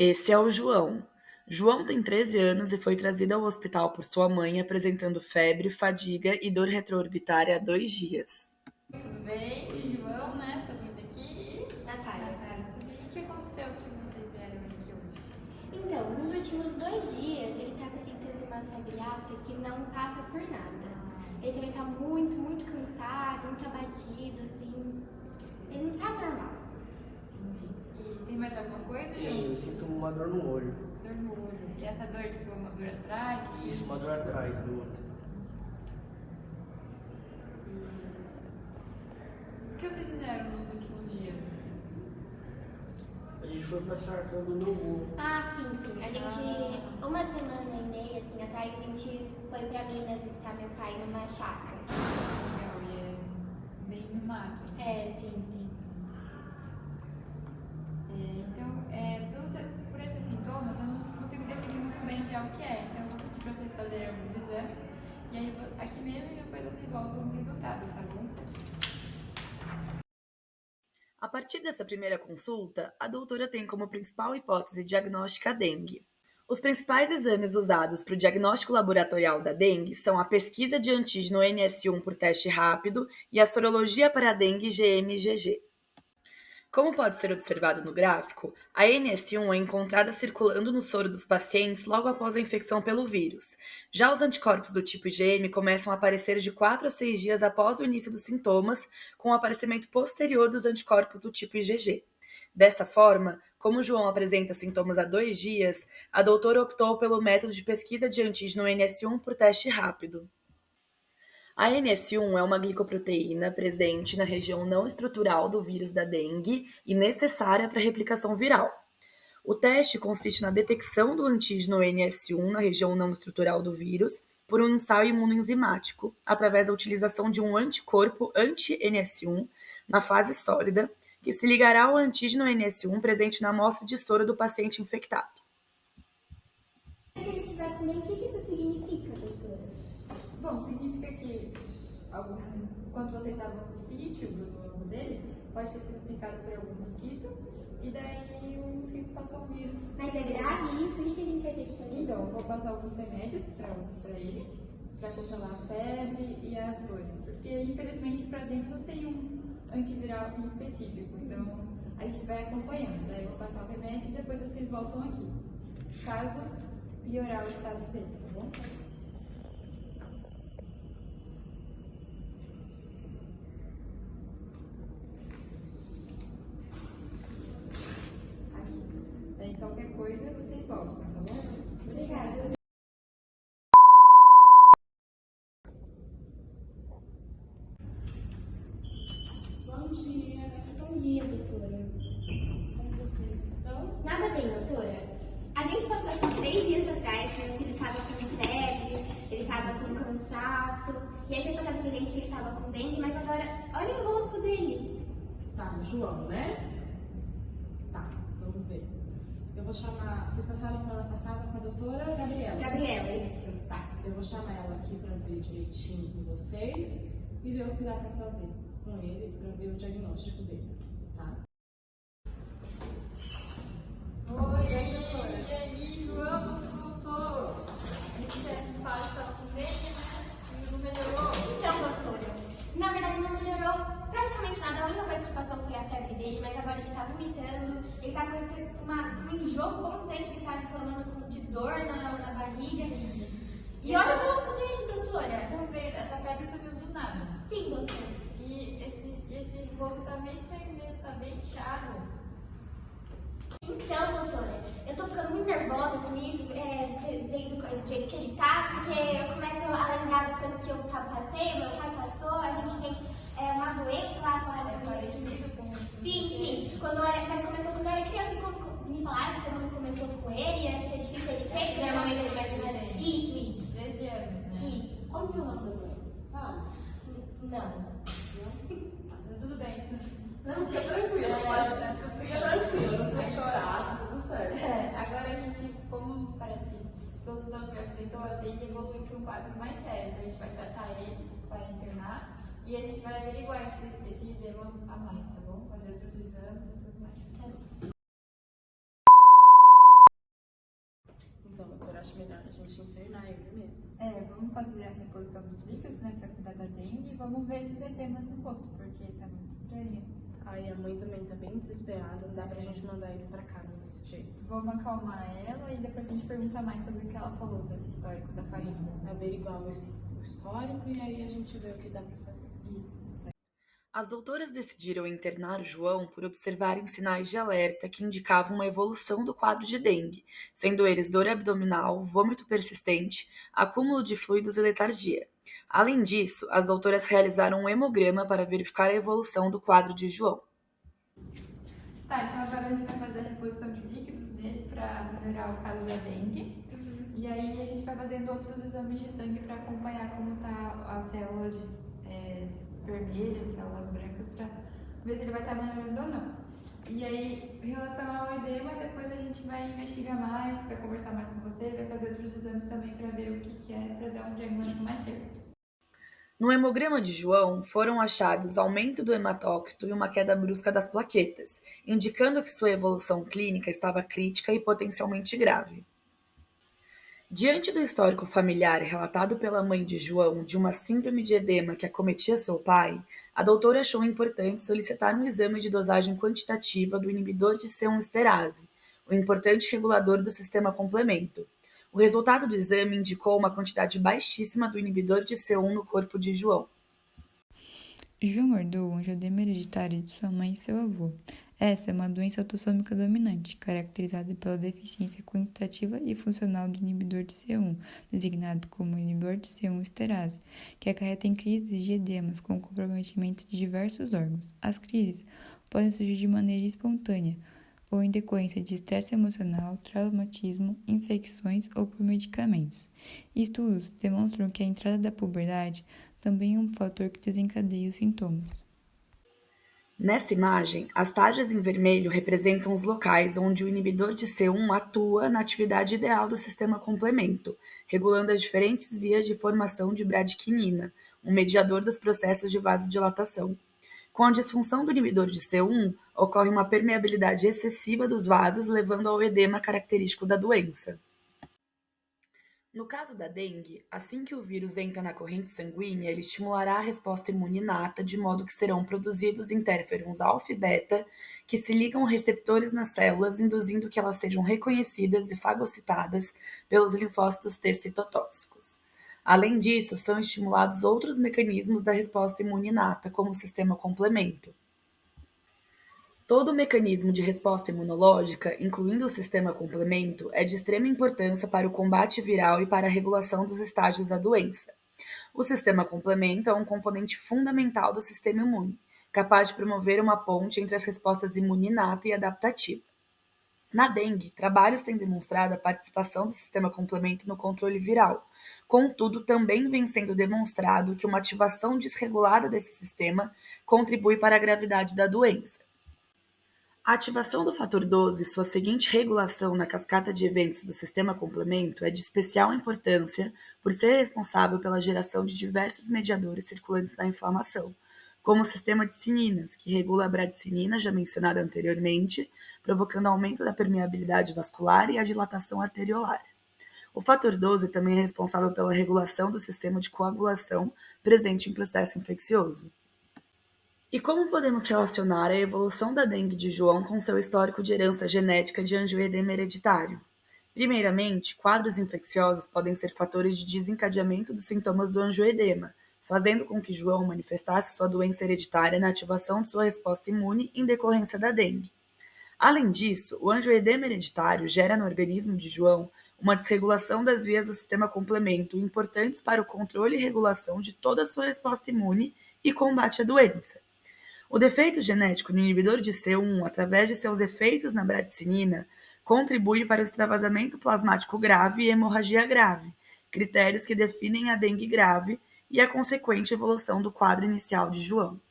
Esse é o João. João tem 13 anos e foi trazido ao hospital por sua mãe apresentando febre, fadiga e dor retroorbitária há 2 dias. Tudo bem? João, né? Tô vindo aqui. Natália. Natália, tudo bem? O que aconteceu que vocês vieram aqui hoje? Então, nos últimos 2 dias ele tá apresentando uma febre alta que não passa por nada. Ele também tá muito cansado, muito abatido, assim. Ele não tá normal. Entendi. E tem mais alguma coisa, Sim, João? eu sinto uma dor no olho. Dor no olho. E essa dor, tipo, é uma dor atrás? Isso, uma dor atrás do outro. O que vocês fizeram nos últimos dias? A gente foi pra chácara do meu avô. Ah, sim. A gente, uma semana e meia, assim, atrás, a gente foi pra Minas visitar meu pai numa chácara. Legal, e é bem no mato, assim. Sim. Então, por esses sintomas, eu não consigo definir muito bem já o que é. Então, eu vou pedir para vocês fazerem alguns exames. E aí, aqui mesmo, e depois vocês voltam o resultado, tá bom? A partir dessa primeira consulta, a doutora tem como principal hipótese diagnóstica a dengue. Os principais exames usados para o diagnóstico laboratorial da dengue são a pesquisa de antígeno NS1 por teste rápido e a sorologia para a dengue GM-GG. Como pode ser observado no gráfico, a NS1 é encontrada circulando no soro dos pacientes logo após a infecção pelo vírus. Já os anticorpos do tipo IgM começam a aparecer de 4 a 6 dias após o início dos sintomas, com o aparecimento posterior dos anticorpos do tipo IgG. Dessa forma, como o João apresenta sintomas há 2 dias, a doutora optou pelo método de pesquisa de antígeno NS1 por teste rápido. A NS1 é uma glicoproteína presente na região não estrutural do vírus da dengue e necessária para a replicação viral. O teste consiste na detecção do antígeno NS1 na região não estrutural do vírus por um ensaio imunoenzimático, através da utilização de um anticorpo anti-NS1 na fase sólida, que se ligará ao antígeno NS1 presente na amostra de soro do paciente infectado. Se ele estiver com dengue, o que isso significa, doutora? Bom, significa que quando vocês estavam no sítio do avô dele, pode ser picado por algum mosquito, e daí o mosquito passou o vírus. Mas é grave isso? O que a gente vai ter que fazer? Então, eu vou passar alguns remédios para ele, para controlar a febre e as dores, porque infelizmente para dentro não tem um antiviral assim específico, então a gente vai acompanhando. Daí eu vou passar o remédio e depois vocês voltam aqui, caso piorar o estado dele, tá bom? Aqui. Daí qualquer coisa vocês voltam, tá bom? Obrigada. Bom dia, doutora. Como vocês estão? Nada bem, doutora. A gente passou aqui 3 dias atrás, meu filho estava com febre, ele estava com cansaço, e aí foi passado pra gente que ele estava com dengue, mas agora, olha o rosto dele. Tá, o João, né? Tá, vamos ver. Eu vou chamar. Vocês passaram semana passada com a doutora Gabriela? Gabriela, isso. Tá, eu vou chamar ela aqui pra ver direitinho com vocês e ver o que dá pra fazer com ele, pra ver o diagnóstico dele, tá? Oi, e aí, doutora? E aí, João, você voltou? A gente já fala que estava com dengue, né? E não melhorou? Então, doutora, na verdade não melhorou praticamente nada. A única coisa que passou foi a febre dele, mas agora ele tá vomitando, ele tá com um enjoo constante, ele tá reclamando de dor na barriga. E olha o rosto dele, doutora. Também, essa febre subiu do nada. Sim, doutora. E esse rosto tá meio estranho mesmo, tá bem inchado. Então, doutora, eu tô ficando muito nervosa com isso, do jeito que ele tá, porque eu começo a lembrar das coisas que eu passei, meu pai passou, a gente tem uma doença lá fora. Parecido com... Sim, mas começou quando eu era criança, e quando me falaram que quando começou com ele, ia ser difícil ele ter, porque normalmente ele vai ser... Isso. 13 anos, né? Isso. Qual que é o nome da doença, você sabe? Não. Tudo bem. Não, fica tranquila, fica tranquila, não precisa chorar, tá tudo certo. Agora a gente, como parece que todos os que apresentou, tem que evoluir para um quadro mais sério. Então a gente vai tratar ele para internar e a gente vai averiguar esse edema a mais, tá bom? Fazer outros exames e tudo mais. fazer a reposição dos líquidos, né, para cuidar da dengue, e vamos ver esses edemas no rosto, porque tá muito estranho. Aí a mãe também tá bem desesperada, não dá pra gente mandar ele pra casa desse jeito. Vamos acalmar ela e depois a gente pergunta mais sobre o que ela falou desse histórico da família. Averiguar o histórico e aí a gente vê o que dá pra fazer. Isso. As doutoras decidiram internar o João por observarem sinais de alerta que indicavam uma evolução do quadro de dengue, sendo eles dor abdominal, vômito persistente, acúmulo de fluidos e letargia. Além disso, as doutoras realizaram um hemograma para verificar a evolução do quadro de João. Tá, então agora a gente vai fazer a reposição de líquidos dele para melhorar o caso da dengue. E aí a gente vai fazendo outros exames de sangue para acompanhar como tá as células vermelhas, células brancas, para ver se ele vai estar melhorando ou não. E aí, em relação ao edema, depois a gente vai investigar mais, vai conversar mais com você, vai fazer outros exames também para ver o que é, para dar um diagnóstico mais certo. No hemograma de João, foram achados aumento do hematócrito e uma queda brusca das plaquetas, indicando que sua evolução clínica estava crítica e potencialmente grave. Diante do histórico familiar relatado pela mãe de João de uma síndrome de edema que acometia seu pai, a doutora achou importante solicitar um exame de dosagem quantitativa do inibidor de C1 esterase, o importante regulador do sistema complemento. O resultado do exame indicou uma quantidade baixíssima do inibidor de C1 no corpo de João. João herdou um angioedema hereditário de sua mãe e seu avô. Essa é uma doença autossômica dominante, caracterizada pela deficiência quantitativa e funcional do inibidor de C1, designado como inibidor de C1 esterase, que acarreta em crises de edemas com comprometimento de diversos órgãos. As crises podem surgir de maneira espontânea, ou em decorrência de estresse emocional, traumatismo, infecções ou por medicamentos. Estudos demonstram que a entrada da puberdade também é um fator que desencadeia os sintomas. Nessa imagem, as tarjas em vermelho representam os locais onde o inibidor de C1 atua na atividade ideal do sistema complemento, regulando as diferentes vias de formação de bradquininina, um mediador dos processos de vasodilatação. Com a disfunção do inibidor de C1, ocorre uma permeabilidade excessiva dos vasos, levando ao edema característico da doença. No caso da dengue, assim que o vírus entra na corrente sanguínea, ele estimulará a resposta imune inata, de modo que serão produzidos interferons alfa e beta, que se ligam a receptores nas células, induzindo que elas sejam reconhecidas e fagocitadas pelos linfócitos T citotóxicos. Além disso, são estimulados outros mecanismos da resposta imune inata, como o sistema complemento. Todo o mecanismo de resposta imunológica, incluindo o sistema complemento, é de extrema importância para o combate viral e para a regulação dos estágios da doença. O sistema complemento é um componente fundamental do sistema imune, capaz de promover uma ponte entre as respostas imune inata e adaptativa. Na dengue, trabalhos têm demonstrado a participação do sistema complemento no controle viral. Contudo, também vem sendo demonstrado que uma ativação desregulada desse sistema contribui para a gravidade da doença. A ativação do fator 12 e sua seguinte regulação na cascata de eventos do sistema complemento é de especial importância por ser responsável pela geração de diversos mediadores circulantes da inflamação, como o sistema de cininas, que regula a bradcinina, já mencionada anteriormente, provocando aumento da permeabilidade vascular e a dilatação arteriolar. O fator 12 também é responsável pela regulação do sistema de coagulação presente em processo infeccioso. E como podemos relacionar a evolução da dengue de João com seu histórico de herança genética de angioedema hereditário? Primeiramente, quadros infecciosos podem ser fatores de desencadeamento dos sintomas do angioedema, fazendo com que João manifestasse sua doença hereditária na ativação de sua resposta imune em decorrência da dengue. Além disso, o angioedema hereditário gera no organismo de João uma desregulação das vias do sistema complemento importantes para o controle e regulação de toda a sua resposta imune e combate à doença. O defeito genético no inibidor de C1, através de seus efeitos na bradcinina, contribui para o extravasamento plasmático grave e hemorragia grave, critérios que definem a dengue grave e a consequente evolução do quadro inicial de João.